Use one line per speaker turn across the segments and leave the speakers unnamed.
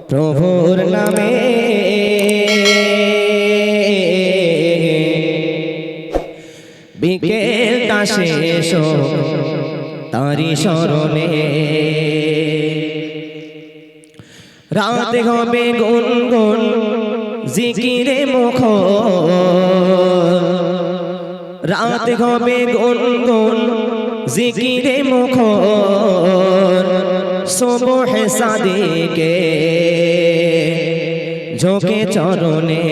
প্রভুর নামে বিকেলটা শেষ তারি স্মরণে রাতে হবে গুনগুন জিকিরে মুখ রাতে হবে গুনগুন জিকিরে মুখ সুবহ সাদিকে ঝোঁকে চরণে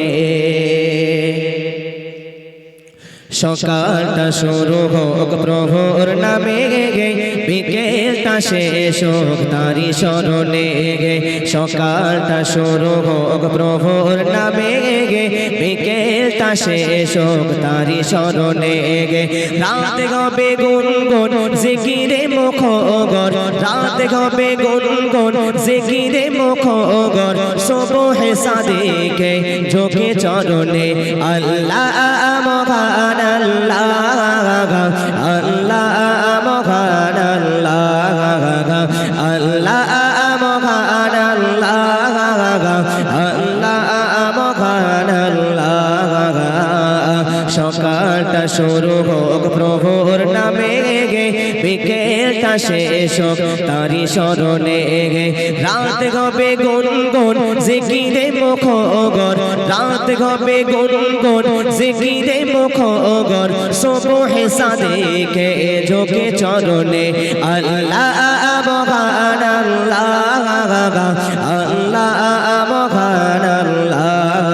সকালটা শুরু হোক প্রভুর নামে বিকেলটা শেষ হোক তারি স্মরণে সকালটা শুরু হোক প্রভুর নামে বিকেলটা শেষ হোক তারি স্মরণে রাত হবে গুনগুন জিকিরে মুখগর রাত হবে গুনগুন জিকিরে মুখগর সুবহ সাদিকে ঝোঁকে চরণে আল্লাহ মহান আল্লাহ আল্লাহ মহান আল্লাহ আল্লাহ মহান আল্লাহ আল্লাহ মহান আল্লাহ সকালটা শুরু হোক প্রভুর নামে বিকেলটা শেষ হোক তারি স্মরণে রাত হবে গুনগুন জিকিরে মুখগর রাত হবে গুনগুন জিকিরে মুখগর সুবহ সাদিকে ঝোঁকে চরণে আল্লাহ মহান আল্লাহ আল্লাহ মহান আল্লাহ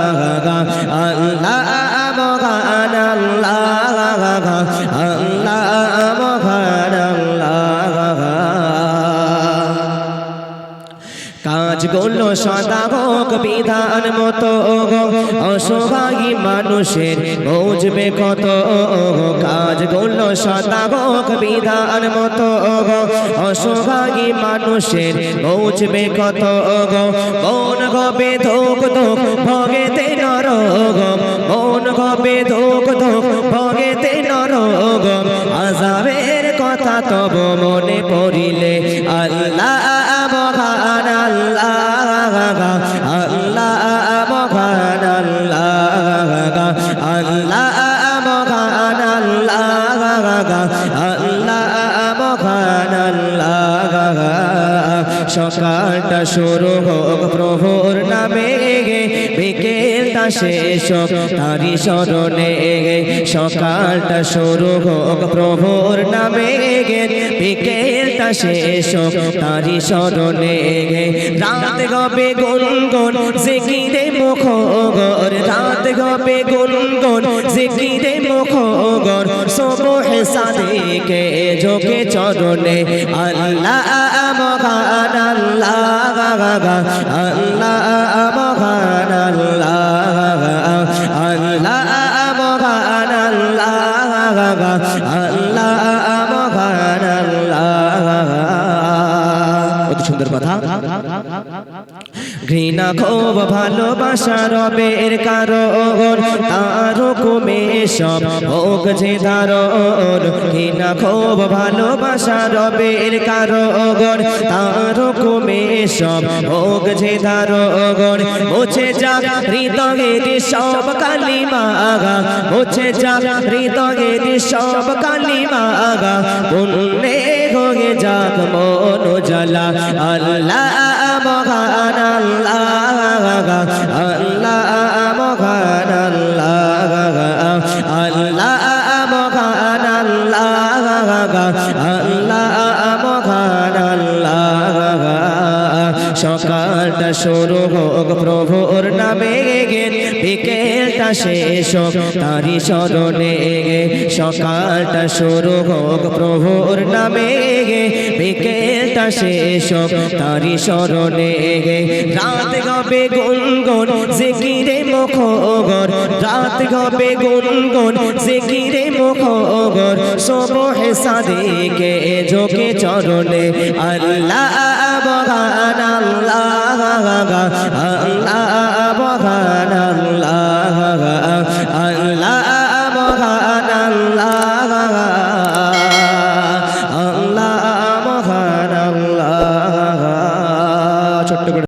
আল্লাহ মহান আল্লাহ আল্লাহ মহান আল্লাহ কাজগুলো সদা হোক বিধান মতো অসহায়ী মানুষের বুঝবে কত কাজগুলো সদা হোক বিধান মতো অসহায়ী মানুষের বুঝবে কত মন হবে ধোক ধোক ভগেতে নরগম মন হবে ধোক ধোক ভগেতে নরগম আযাবের কথা তব মনে পড়িলে আল্লাহ মহান আল্লাহ আল্লাহ মহান আল্লাহ আল্লাহ মহান আল্লাহ আল্লাহ মহান আল্লাহ সকালটা শুরু হোক প্রভুর নামে বিকেলটা শেষ হোক তারি স্মরণে সকালটা শুরু হোক প্রভুর নামে বিকেলটা শেষ হোক তারি স্মরণে রাত হবে গুনগুন জিকিরে মুখগর রাত হবে গুনগুন জিকিরে মুখগর সুবহ সাদিকে ঝোঁকে চরণে আল্লাহ মহান আল্লাহ আল্লাহ মহান আল্লাহ আল্লাহ মহান আল্লাহ আল্লাহ মহান আল্লাহ কত সুন্দর কথা ঘৃণা ক্ষোভ ভালোবাসা রবের কারণ তার কমে সব হোক যে ধারণ ঘৃণা ক্ষোভ ভালোবাসা রবের কারণ তার কমে সব হোক যে ধারণ মুছে যাক হৃদয়ের সব কালিমা মুছে যাক হৃদয়ের সব কালিমা পুণ্যে হয়ে যাক মন জ্বালা আল্লাহ মহান আল্লাহ আল্লাহ মহান আল্লাহ আল্লাহ মহান আল্লাহ আল্লাহ মহান আল্লাহ সকালটা শুরু হোক প্রভুর নামে বিকেলটা শেষ হোক তারি স্মরণে সকালটা শুরু হোক প্রভুর নামে বিকেলটা শেষ হোক তারি স্মরণে রাত হবে গুনগুন জিকিরে মুখগর রাত হবে গুনগুন জিকিরে মুখগর সুবহ সাদিকে ঝোঁকে চরণে আল্লাহ মহান আল্লাহ আল্লাহ মহান আল্লাহ আল্লাহ মহান আল্লাহ আল্লাহ মহান আল্লাহ ছোট্ট করে